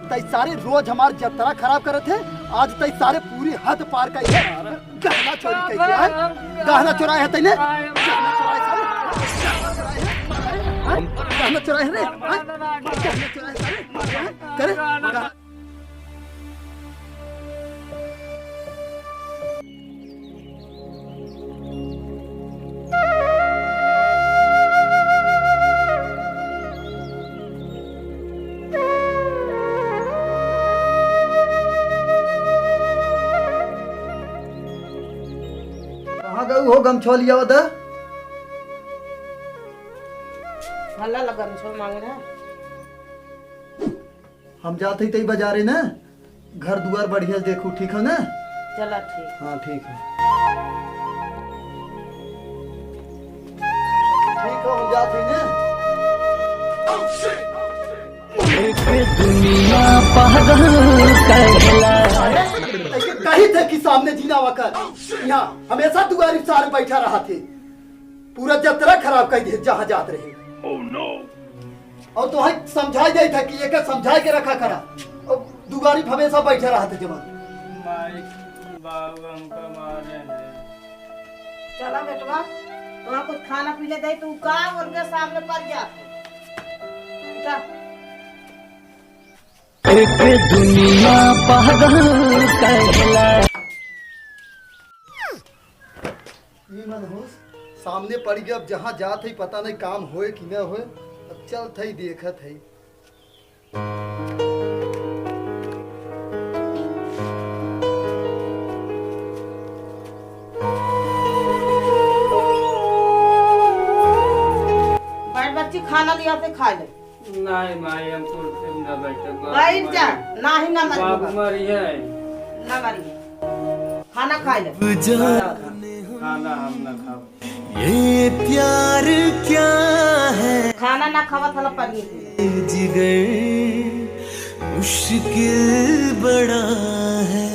तई सारे रोज हमार जतरा खराब करत है। आज तई सारे पूरी हद पार कर गहना चोरी कर है। गहना चुराए है तईने, गहना चुराए सारे, गहना चुराए रे, गहना चुराए सारे करे। हो गमछोलिया वदा हल्ला लगा गमछो मांग रहा। हम जाते ही तई बाजारे ना, घर दुआर बढ़िया देखू, ठीक है ना? चला ठीक। हाँ ठीक है, ठीक है, हम जाते ना। दुनिया पागल कही थे कि सामने जीना वकर यहाँ हमेशा दुआरी सारे बैठा रहा थे, पूरा जतरा खराब कर दिए जहाँ जात रहे। oh, no. और तो समझाई गई था कि एक समझाई के रखा करा, और दुआरी हमेशा बैठा रहा था जवान। चला बेटवा, वहाँ कुछ खाना पीने दे तू काम उनके सामने पड़ जा। दुनिया पागल सामने पड़ गया, अब जहाँ जात है पता नहीं काम होए कि न होए। अब चल थई देखत है। बैठ बच्ची, खाना दिया तो खा ले। नहीं माई हम कुर्सी में न बैठे। बैठ जा, ना ही ना मरी। बाप मरी है ना मरी, खाना खा ले। खाना हम न खाओ। ये प्यार क्या है, खाना ना खावा था पड़ी जिगर मुश्किल बड़ा है।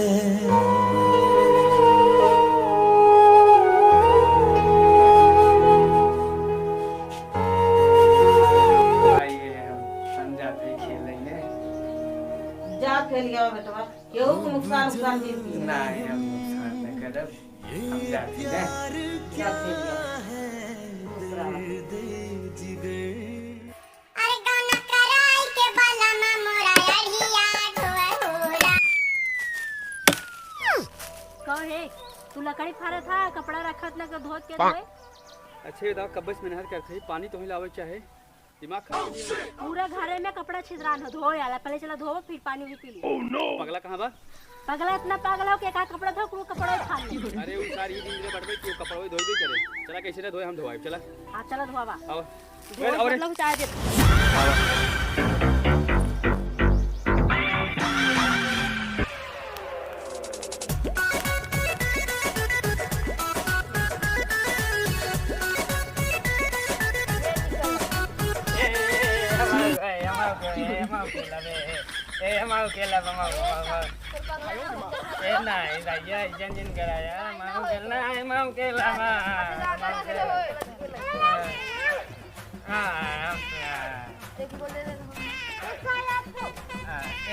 जा खेलिए बेटवा, केहू को नुकसान नहीं। नहीं हम नुकसान नहीं करब, हम जाती हैं। जा खेलिए। अरे गाना कराई के बाला में मोरा अड़िया ढोआ होला। कौन है तू? लकड़ी फाड़ा था, कपड़ा रखत लगा धोत के धोए। अच्छे दाव कब्बस मेहनत करते पानी तो ही लावे चाहे दिमाग खराब पूरा घरे में कपड़ा छिदरान हो, धोए आला पहले चला धो फिर पानी भी पी ली। oh, no. पगला कहाँ बा? पगला इतना पागल हो कि का कपड़ा धो को कपड़ा खा ले। अरे वो सारी दिन रे बढ़बे कि कपड़ा धोई भी करे। चला कैसे ना धोए, हम धोवाई। चला हां चला धोवा। आओ और मतलब चाय दे। mau kela nah saya janjin keraya mau kela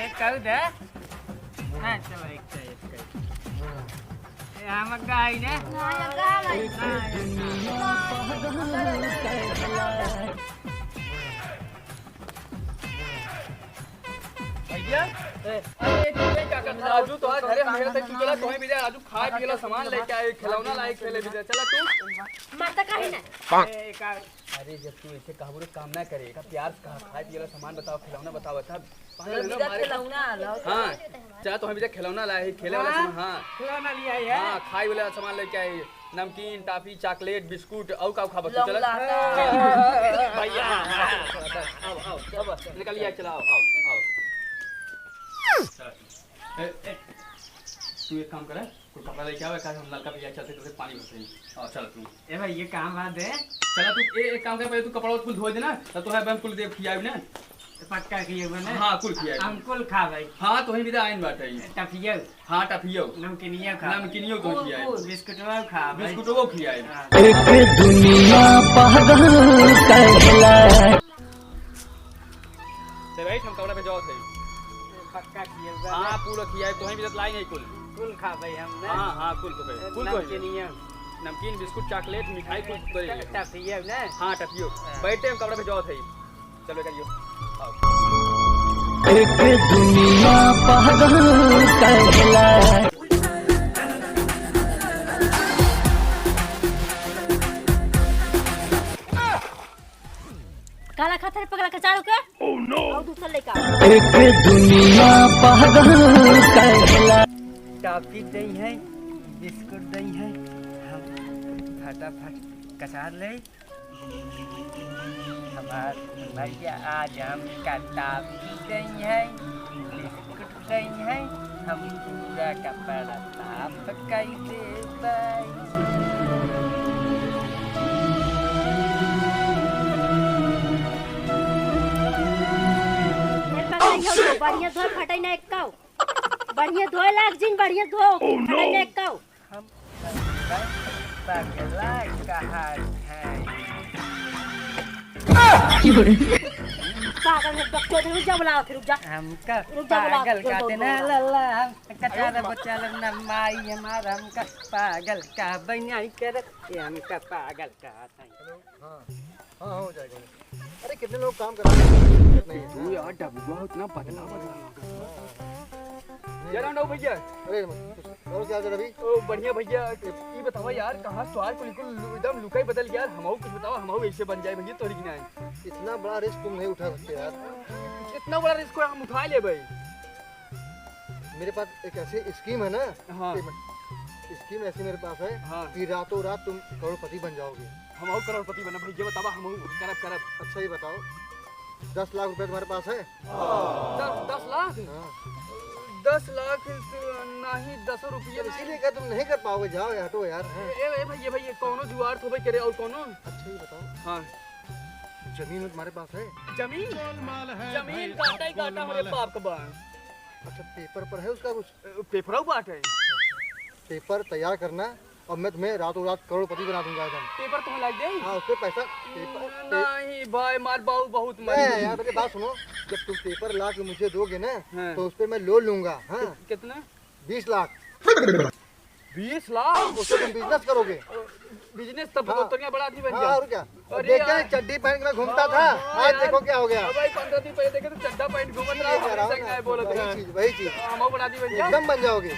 एक कहू दे हाँ चलो एक हम गाय ने भैया अरे क्या करता राजू तो आज घरे हमें तक चला तोहे भी राजू खाए पिएला सामान लेके आए खिलौना लाए खेले भी चला तू माता काहे ना अरे जब तू ऐसे काबू काम ना करे का प्यार का खाए पिएला सामान बताओ खिलौना बताओ बता खिलौना हां चाहे तो हम भी खिलौना लाए खेले वाला सामान हां खिलौना लिया है हां खाए वाला सामान लेके आए नमकीन टॉफी चॉकलेट बिस्कुट और का खा बच्चा चला भैया आओ निकल लिया चला आओ तू एक काम करे कोई कपड़ा लेके आवे का हम लड़का भैया चलते चलते पानी भरते हैं चल तू ए भाई ये काम बात है चला तू एक काम कर पहले तू कपड़ा कुल धो देना तो है हम कुल देव खियावे ना पक्का किए बने हां कुल खियावे हम कुल खा भाई हां तो ही विदा आइन बाटे टफियो हां टफियो नमकीनिया खा नमकीनियो तो खियावे बिस्कुटवा खा बिस्कुटो खियावे एक दुनिया पागल कहला चल भाई हम कपड़ा पे जाओ थे पक्का किए हाँ पूरा किया है तुम्हें भी लाई नहीं कुल कुल खा भाई हम ना हाँ हाँ कुल तो भाई कुल तो नियम नमकीन बिस्कुट चॉकलेट मिठाई कुल तो टफिया ना हाँ टपियो बैठे हम कपड़े पे जाओ थे चलो करियो एक दुनिया पागल कहला काला खातर पकड़ा कचाड़ू के ओह नो और दूसरा लेके आओ एक दुनिया पागल कहला टॉफी दही है बिस्कुट दही है हम फटाफट कचार ले हमार भैया आज हम का टॉफी दही है बिस्कुट दही है हम पूरा कपड़ा साफ कर देबै बढ़िया धो फटाई ना एक्काओ बढ़िया धोए लाग जिन बढ़िया धो फटाई ना एक्काओ हम पगला कहा है पागल है बच्चों रुक जा बुलाओ फिर रुक जा हमका रुक जा बुलाओ पागल कहते ना लल्ला हम कचारा बच्चा लगना माई हमारा हमका पागल का बनाई कर ये हमका पागल कहता है हाँ हो जाएगा। अरे कितने लोग काम कर रहे हैं नहीं तू यार डबुआ इतना पतला यार हम भैया अरे और क्या कर अभी ओ बढ़िया भैया ये बताओ यार कहाँ स्वाद को बिल्कुल एकदम लुका ही बदल गया हमहू कुछ बताओ हमहू ऐसे बन जाए भैया तोरी की ना इतना बड़ा रिस्क तुम नहीं उठा सकते यार। इतना बड़ा रिस्क हम उठा ले भाई मेरे पास एक ऐसी स्कीम है ना हाँ स्कीम ऐसी मेरे पास है हाँ कि रातों रात तुम करोड़पति बन जाओगे। हमहू करोड़पति बना भैया बतावा हमहू करब करब अच्छा ही बताओ 10 लाख रुपए तुम्हारे पास है? 10 लाख हाँ 10 लाख नहीं 10 रुपये इसीलिए क्या तुम नहीं कर पाओगे जाओ हटो यार। ए भैया कौनो जुगाड़ तो भाई करे और कौनो अच्छा ही बताओ हाँ जमीन तुम्हारे पास है? जमीन काटा ही काटा हमारे बाप का बाल अच्छा पेपर पर है उसका कुछ? पेपर बात है पेपर तैयार करना और मैं तुम्हें रातों रात करोड़पति बना दूंगा एकदम। पेपर तुम्हें लग गई हाँ उसपे पैसा नहीं भाई मार बाबू बहुत यार मेरी बात सुनो जब तुम पेपर ला के मुझे दोगे ना हाँ। तो उसपे मैं लोन लूंगा। हाँ कितना 20 लाख 20 लाख उससे तुम बिजनेस करोगे। बिजनेस तब हाँ। तो बड़ा आदमी बन हाँ गया और क्या अरे देखा यार। चड्डी पहन के मैं घूमता था आज यार। देखो क्या हो गया। भाई 15 दिन पहले देखे तो चड्डा पैंट घूमत रहा वही चीज हम बड़ा आदमी बन गया एकदम बन जाओगे।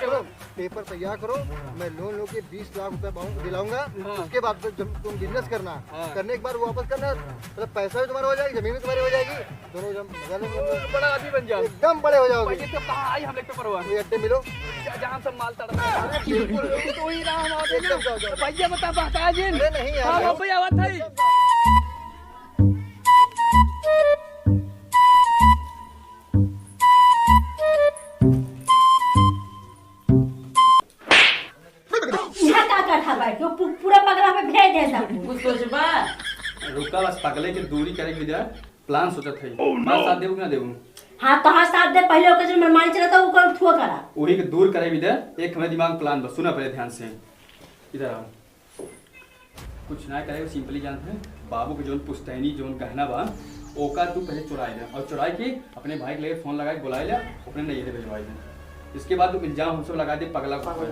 चलो पेपर तैयार करो मैं लोन लेके 20 लाख रुपए दिलाऊंगा। हाँ। उसके बाद जब तुम बिजनेस करना हाँ। करने के बाद वापस करना मतलब पैसा भी तुम्हारा हो जाएगा जमीन भी तुम्हारी हो जाएगी दोनों जब मजा लेंगे बड़ा आदमी बन जाओ एकदम बड़े हो जाओगे। भाई तो कहाँ आई हम लोग पेपर हुआ ये अड्डे मिलो जहाँ सब माल तड़ता तो ही रहा हम आते एकदम जाओ जाओ। भैया बता बता जिन अरे नहीं यार हाँ भैया बात है यहाँ का कर था बैठ के पूरा पगला में भेज दे सब कुछ सोचबा रुका बस पगले के दूरी करेंगे जरा प्लान सोचत है मैं साथ देबू ना देबू हाँ तो हाँ साथ दे पहले ओकर जो मनमानी चलता वो कर ठुआ करा वही के दूर करे इधर एक हमारे दिमाग प्लान बस सुना पहले ध्यान से इधर आओ कुछ ना करे सिंपली जानते हैं बाबू के जोन पुश्तैनी जोन गहना बा ओका तू पहले चुराई ले और चुराई के अपने भाई के लिए फोन लगा के बुलाई ले अपने नैहरे भेजवाई ले इसके बाद तू इल्जाम हमसे लगा दे पगला को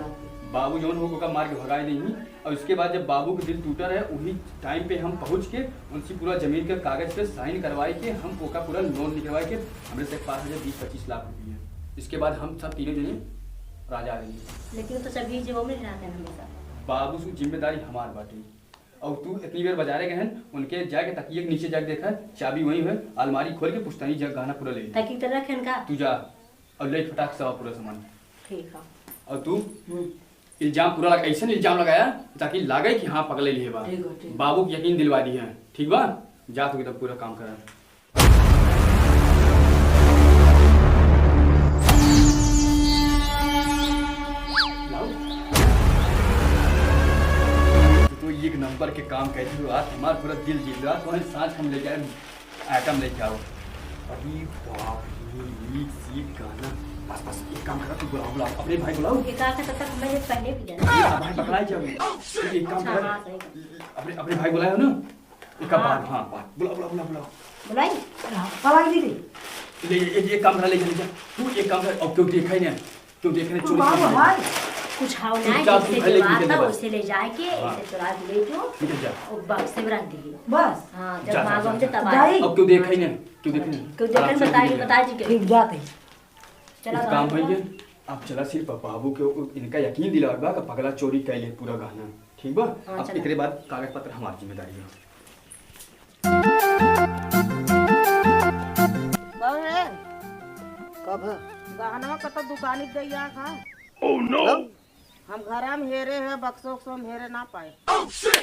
बाबू जोन हो का मार के भगाई नहीं और उसके बाद जब बाबू का दिल टूटा है वही टाइम पे हम पहुंच के उनसे पूरा जमीन के कागज पे साइन करवाई के हम ओका पूरा लोन निकलवाई के हमारे से पास 20-25 लाख रुपये इसके बाद हम सब तीनों जने राजा रहेंगे लेकिन तो सभी जीवों में रहते हैं हमेशा बाबू से जिम्मेदारी हमार बाटे और तू इतनी देर बाजारे गए उनके जाके तकिए के नीचे जाके देखा चाबी वही है अलमारी खोल के पुश्तैनी जग गहना पूरा ले ताकि तो रखें का तू जा और ले फटाक से पूरा सामान ठीक है और तू इल्जाम पूरा ऐसा इल्जाम लगाया ताकि लागे कि हाँ पगले लिए बा बाबू की यकीन दिलवा दी है ठीक बा जा तू एकदम पूरा काम करा तो एक नंबर के काम कैसे हो आज हमारा पूरा दिल जीत रहा तो सांझ हम लेके आए आइटम लेके आओ अभी बाप रे सीट गाना बस बस एक काम करा तू बुलाओ अपने भाई बुलाओ एक आके तक मैंने पहले भी जाना भाई पकड़ाई जाओ एक काम कर हाँ, सही। अपने भाई बुलाए हो ना एक बार हाँ बुलाओ बुलाई बुलाई दीदी ये काम ले जा तू एक काम कर। अब क्यों देखा ही नहीं, क्यों देख रहे चोरी बाबू भाई कुछ हाव ना चुपचाप तू जैसे पहले जो निकल आता जा। वैसे ले जाके ऐसे चुरा के ले जो निकल जा। और बक्स से रख दी। बस हाँ जा, जब जा, मांगो हमसे जा। तब जाई। आए। अब क्यों देखा ही नहीं, क्यों देखा नहीं, क्यों देखन बताइए बता जी के ठीक जाते चला एक काम भइए। अब चला सिर्फ बाबू के इनका यकीन दिलावत बा कि पगला चोरी कैले पूरा गहना, ठीक बा। हाँ, अब चला। एकरे बाद कागज पत्र हमारी जिम्मेदारी है। बाबू रे कब है गहनवा कत दुकानी दैया खा हम घरा में हेरे है बक्सो उक्सो में हेरे ना पाए।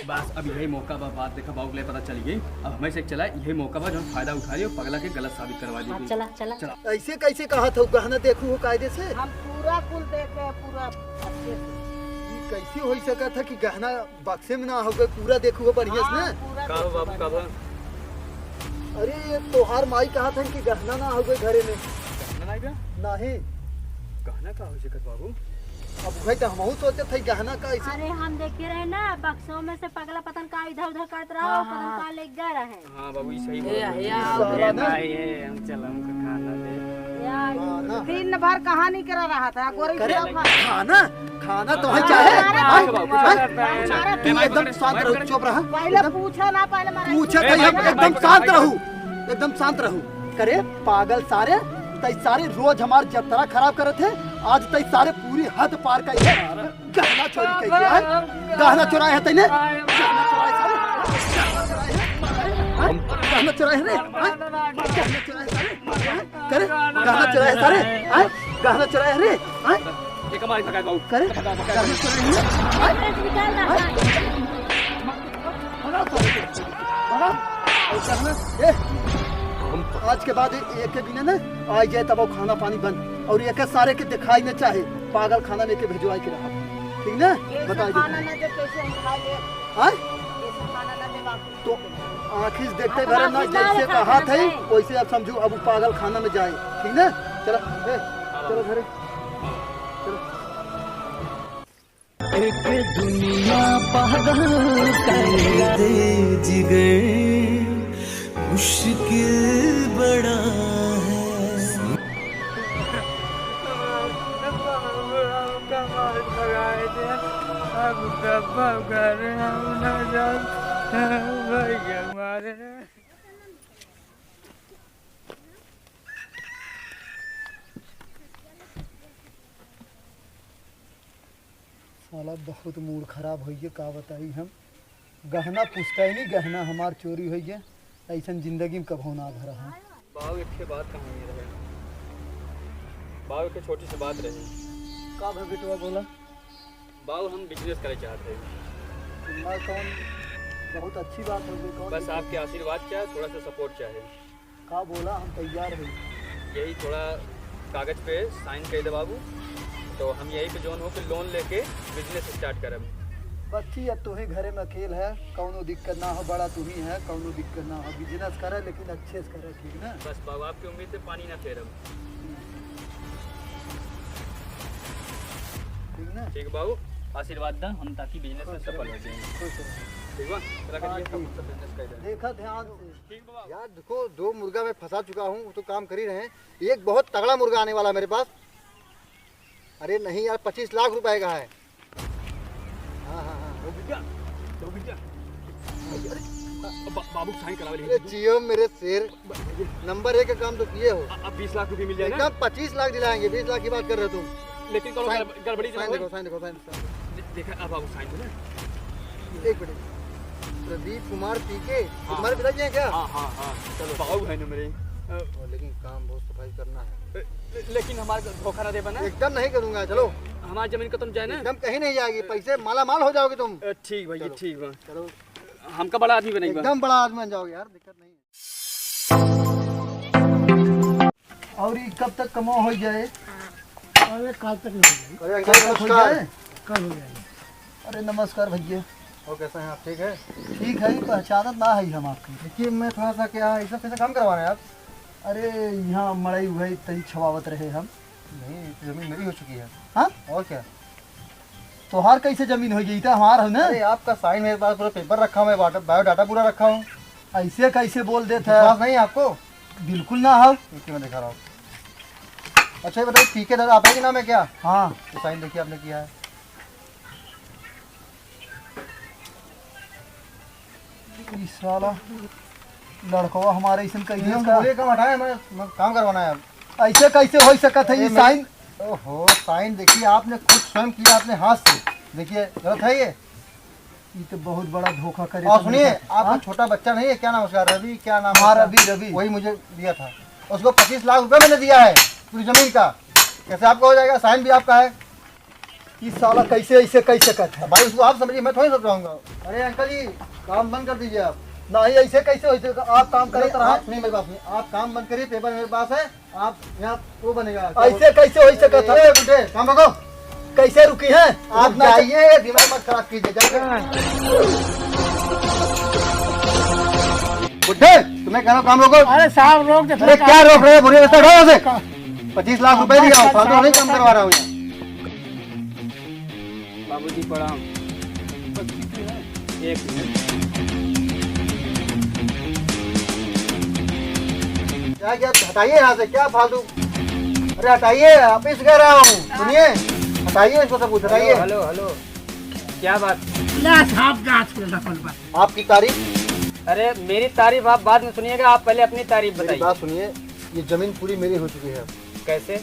बस अब यही मौका बा, बात देखा बाबू के लिए पता चल गई। अब हमें से चला यही मौका बा जो हम फायदा उठा रही हो, पगला के गलत साबित करवा हाँ, दी। चला चला चला। ऐसे कैसे कहा था गहना देखू हो कायदे से? हम पूरा कुल देखे पूरा अच्छे से। ये कैसे हो सका था कि गहना बक्से में ना होगा, पूरा देखू हो बढ़िया से हाँ, ना? पूरा का हो बाबू का बा? अरे ये तोहार माई कहा था कि गहना ना होगा घरे में। गहना नहीं बा? नहीं गहना का हो सकत बाबू? अब भाई तो हमहू सोचे थे गहना का ऐसे। अरे हम देखे रहे ना बक्सों में से पगला पतन का इधर उधर करत रहा हाँ, पतन का ले गया रहे। हाँ बाबू सही साला ना। हम चल हमको खाना दे। हाँ ना। दिन भर कहानी करा रहा था गोरी करे सिर्फ खा- खाना खाना तो है चाहे हमारा- हाँ? हमारा- हाँ? तू एकदम शांत रहो, चुप रहा। पहले पूछा ना पहले मारा पूछे तो एकदम शांत रहू, एकदम शांत रहू। करे पागल सारे तई सारे रोज हमार जतरा खराब करे थे, आज तई सारे पूरी हद पार कर गहना चोरी कर दिया है। गहना चुराए है तईने, गहना चुराए सारे, गहना चुराए रे, हाँ? गहना चुराए सारे, हाँ? करे गहना चुराए सारे, हाँ? गहना चुराए रे, हाँ? एक हमारी पकाए बाबू। करे गहना चुराए रे, हाँ? पैसे निकाल रहा है। भगाओ सारे को, भगाओ। और गहना, ए, आज के बाद एक के बिना ना आ जाए तब खाना पानी बंद, और एक सारे के दिखाई न चाहे, पागल खाना लेके भेजवाई के रहा, ठीक ना? बता खाना दे ना दे कैसे हम खा ले हाँ? कैसे खाना ना दे बापू तो आँखिस देखते भरे ना जैसे कहा था वैसे अब समझू अब पागल खाना में जाए, ठीक ना? चलो ए, चलो घरे चलो। एक दुनिया पागल कर दे जिगर मुश्किल बड़ा है। साला बहुत मूड खराब होइए, का बताई हम। गहना पूछता ही नहीं, गहना हमार चोरी होइए, ऐसा जिंदगी में कब होना घर हम। बाबू एक के बात कहाँ ये रहे, बाबू के छोटी सी बात रही। का भाई बेटवा बोला? बाबू हम बिजनेस करे चाहते हैं, तुम्हारा कौन बहुत अच्छी बात हो गई, कौन बस आपके आशीर्वाद चाहे, थोड़ा सा सपोर्ट चाहे। का बोला? हम तैयार हैं। यही थोड़ा कागज पे साइन कर दे बाबू, तो हम यही पे जोन हो के लोन लेके बिजनेस स्टार्ट करब। बच्ची अब तू ही घरे में अकेल है, कौनो दिक्कत ना हो, बड़ा तू ही है, कौनो दिक्कत ना हो, बिजनेस करे लेकिन अच्छे से करे, ठीक ना? बस बाबू आपकी उम्मीद से पानी ना फेरब, ठीक ना? ठीक बाबू आशीर्वाद दा हम ताकि बिजनेस में सफल हो जाए, खुश रहो। ठीक बा? चला हाँ, करिए ठीक। सब बिजनेस कर दे। देखा ध्यान से। ठीक बा बाबू। यार देखो, दो मुर्गा में फंसा चुका हूँ, वो तो काम कर ही रहे हैं। एक बहुत तगड़ा मुर्गा आने वाला है मेरे पास। अरे नहीं यार, 25 लाख रुपए का है। हाँ हाँ हाँ। बाबू साइन करा अरे जियो मेरे शेर, नंबर 1 का काम तो किए हो। अब 20 लाख रुपए मिल जाए ना, एकदम 25 लाख दिलाएंगे, 20 लाख की बात कर रहे हो तुम। लेकिन कौन साइन- गड़बड़ी साइन देखो, साइन देखो, साइन देखा अब बाबू साइन दे ना। एक मिनट। प्रदीप कुमार पीके, तुम्हारे पिताजी हैं क्या? हाँ हाँ हाँ चलो बाबू है ना मेरे, लेकिन काम बहुत सफाई करना है। लेकिन हमारे धोखा ना दे बना, एकदम नहीं करूंगा, चलो। हमारी जमीन खत्म जाए ना। एकदम कहीं नहीं जाएगी, पैसे माला माल हो जाओगे तुम। ठीक भाई चलो। ठीक बा, चलो, हमका बड़ा आदमी बनेगा। एकदम बड़ा आदमी बन जाओगे यार, दिक्कत नहीं है। और ये कब तक कमाओ हो जाए? अरे अंकल नमस्कार। कल हो जाए। अरे नमस्कार भैया। और कैसा है आप, ठीक है? ठीक है, पहचानत ना है हम आपकी। देखिए मैं थोड़ा सा क्या ऐसा कैसा काम करवा रहे हैं आप? अरे यहाँ मड़ई हुई तई छवावत रहे हम। नहीं, जमीन मेरी हो चुकी है। हाँ? और क्या? तोहार कैसे जमीन हो गई था? हमार है ना। अरे आपका साइन मेरे पास पूरा पेपर रखा हुआ है, बायोडाटा पूरा रखा हूँ। ऐसे कैसे बोल देते विश्वास है? नहीं है आपको? बिल्कुल ना हो। देखिए मैं दिखा रहा हूँ। अच्छा ये बताइए पीके दादा आप ही के नाम है क्या? हाँ तो साइन देखिए आपने किया है। इस साला लड़कवा हमारे ऐसा कही हम का बोले कम हटाए, मैं काम करवाना है अब। ऐसे कैसे हो सकता है ये अरे साइन? ओहो साइन देखिए आपने खुद स्वयं किया अपने हाथ से, देखिए गलत है ये। ये तो बहुत बड़ा धोखा करे। और सुनिए आपका हाँ? छोटा बच्चा नहीं है, क्या नाम उसका? रवि, क्या नाम है हाँ उसका? रवि, रवि। वही मुझे दिया था, उसको 25 लाख रुपए मैंने दिया है पूरी जमीन का। कैसे आपका हो जाएगा? साइन भी आपका है। ये साला कैसे ऐसे कह सकता है? भाई उसको आप समझिए, मैं थोड़ी समझ रहा। अरे अंकल जी काम बंद कर दीजिए आप। नहीं ऐसे कैसे हो सकता? आप काम अरे करते रहा। आप नहीं, मेरी बात सुनिए, आप काम बंद करिए, पेपर मेरे पास है, आप यहाँ वो बनेगा। ऐसे कैसे हो सकता है? अरे बेटे काम रखो, कैसे रुकी है? आप जाइए, दिमाग मत खराब कीजिए, जाइए। बुड्ढे तुम्हें कह रहा हूँ काम रोको। अरे साहब रोक दे। अरे क्या रोक रहे हो? बुढ़े रास्ते उठाओ से। 25 लाख रुपए दिया हूँ, फालतू नहीं काम करवा रहा हूँ यहाँ। बाबूजी प्रणाम। एक मिनट। क्या क्या हटाइए यहाँ से, क्या फालतू? अरे हटाइए, ऑफिस कह रहा हूँ, सुनिए हटाइए इसको, सब कुछ हटाइए। हेलो हेलो, क्या बात? आपकी तारीफ, अरे मेरी तारीफ आप बाद में सुनिएगा, आप पहले अपनी तारीफ मेरी बताइए। बात सुनिए, ये जमीन पूरी मेरी हो चुकी है अब। कैसे?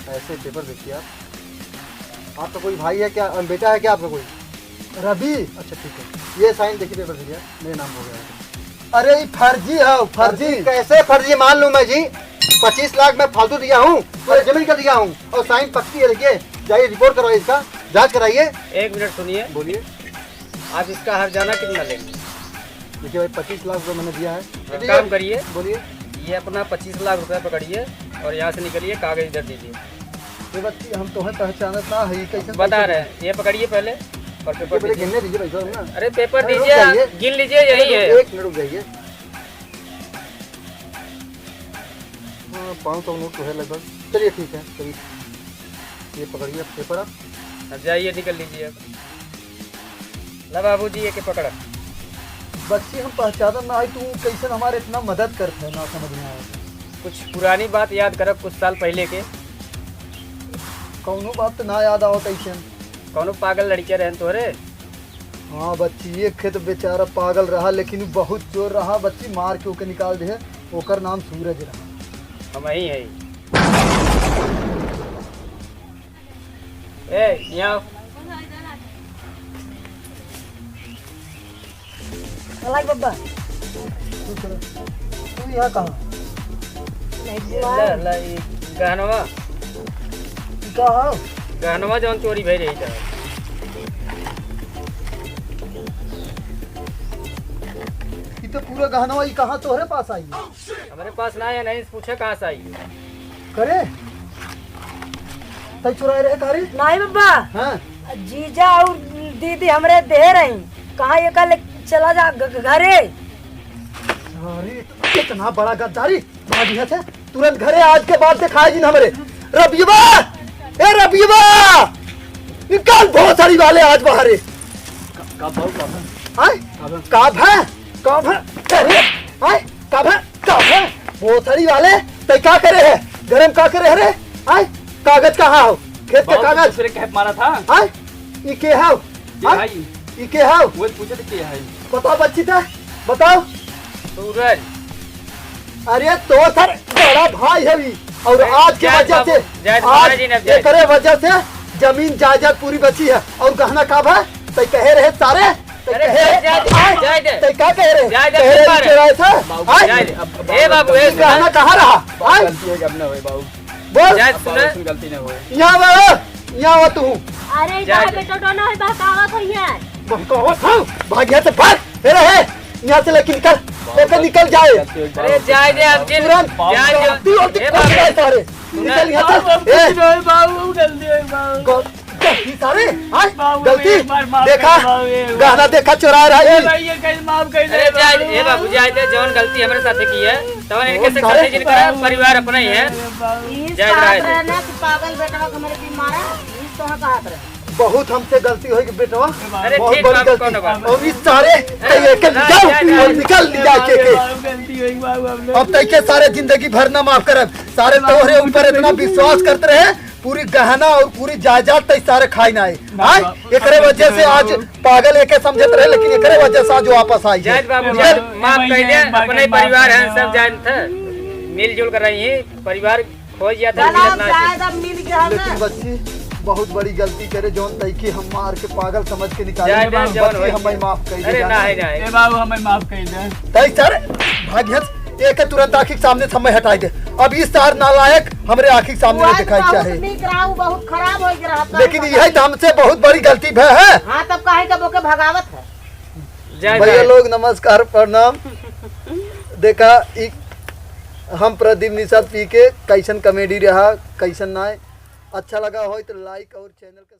ऐसे पेपर देखिए आप। आपका कोई भाई है क्या, बेटा है क्या आपका कोई? रवि। अच्छा ठीक है, ये साइन देखिए पेपर देखिए, मेरे नाम हो गया है। अरे ये फर्जी है, फर्जी। कैसे फर्जी मान लूं मैं जी? 25 लाख मैं फालतू दिया हूँ और जमीन का दिया हूँ, और साइन पक्की है। देखिए जाइए रिपोर्ट करवाइए, इसका जांच कराइए। एक मिनट सुनिए, बोलिए। आप इसका हर्जाना कितना लेंगे? देखिए भाई 25 लाख रुपए मैंने दिया है। एक काम करिए, बोलिए। ये अपना 25 लाख रुपए पकड़िए और यहाँ से निकलिए, कागज इधर दीजिए। ये बच्ची हम तुम्हें पहचानत ना है, कैसे बता रहे हैं, ये पकड़िए पहले और पेपर पहले दीजिए। गिनने दीजिए भाई साहब ना। अरे पेपर अरे रुक दीजिए, जाइए। गिन लीजिए, यही है। 1 मिनट रुक जाइए। 500 नोट तो है लगभग। चलिए ठीक है, चलिए ये पकड़िए पेपर आप। अब जाइए निकल लीजिए। ला बाबूजी ये के पकड़। बच्ची हम पहचानत ना है, तू कैसे हमारे इतना मदद करते है? ना समझ में आया। कुछ पुरानी बात याद करब, कुछ साल पहले के। कौनो बात तो ना याद आओ कैसे? कौनो पागल लड़के रहन तोरे। हाँ बच्ची, ये खेत बेचारा पागल रहा, लेकिन बहुत चोर रहा। बच्ची मार के ओके निकाल दे, ओकर नाम सूरज रहा। हम वही है। ए यहाँ बब्बा तू यहाँ कहाँ? ला ये गहनवा कहाँ? गहनवा जौन चोरी भई रही था। ये तो पूरा गहनवा ये कहाँ तोहरे पास आई है? हमारे पास ना है, नहीं पूछे कहाँ से आई। करे तय चुराए रहे कारी? नहीं बब्बा, हाँ जीजा और दीदी हमरे दे रही। कहाँ ये कल चला जा घरे। अरे इतना बड़ा गद्दारी भागी है, तुरंत घरे आज के बाद दिखाई जी हमरे। रबियवा, ए रबियवा, निकाल बहुत सारी वाले आज बाहर। कब है बहुत सारी वाले तय क्या करे है? गरम क्या करे है रे? आय कागज कहाँ हो? खेत के कागज दूसरे कैप मारा था। आय ये के है? भाई ये के है? वो पूछे थे क्या है। बताओ बच्ची था, बताओ। सूरज अरे तो सर बड़ा भाई है भी, और आज की वजह से आज एकरे वजह से जमीन जायदाद पूरी बची है। और गहना का है तय कहे रहे सारे, तय क्या कह रहे? ए बाबू ए गहना कहाँ रहा? गलती है अपना भाई बाबू, बोल गलती ना हुए। यहाँ तू अरे इधर बेटा डोना है बहकावत है यहाँ। भाग्य से भाग रहे यहाँ से, लेकिन निकल जाए। अरे जाए दे अब जिन तुरंत जाए दे। ए सारे निकल यहाँ से। बाबू गलती है बाबू। गलती सारे गलती देखा, गहना देखा चुरा रहा है। अरे जाए ए बाबू जाए दे, जौन गलती हमारे साथ की है तवन इनके से खाते जिनका परिवार अपना ही है। पागल बेटा हमारे बीमार है, इस तो कहा बहुत हमसे गलती हुई बेटवा, अरे बहुत ठीक बड़ी बाबू, कोनो गलती। बात और इस सारे तैके जाओ और निकल लिया के अब तैके सारे जिंदगी भर ना माफ करब। सारे तोहरे ऊपर इतना विश्वास करते रहे, पूरी गहना और पूरी जायदाद तय सारे खाई ना आए। एकरे वजह से आज पागल एके समझत रहे, लेकिन एकरे वजह से आज वापस आई जायद बाबू माफ कर दे, अपने परिवार है सब जानते मिलजुल कर रही है, परिवार खो जाता जनाब शायद अब मिल गया लेकिन हमें। बच्ची बहुत बड़ी गलती करे जोन तैकी हम मार के पागल समझ के निकाले। जायद जवान बच्ची हमें माफ कर अरे ना है ना है ए बाबू हमें माफ कर दे। तय सर भाग्यस एक तुरंत आँखी के सामने समय हटाई दे। अब इस सार नालायक हमरे आँखी के सामने नहीं दिखाई चाहे, बहुत रहा बहुत खराब हो गया था। लेकिन यही तो हमसे बहुत बड़ी गलती भय है। हाँ तब काहे का बोके भगावत है। जय भैया जय। लोग नमस्कार प्रणाम। देखा हम प्रदीप निषाद पी के कैसन कॉमेडी रहा कैसन ना अच्छा लगा हो तो लाइक और चैनल के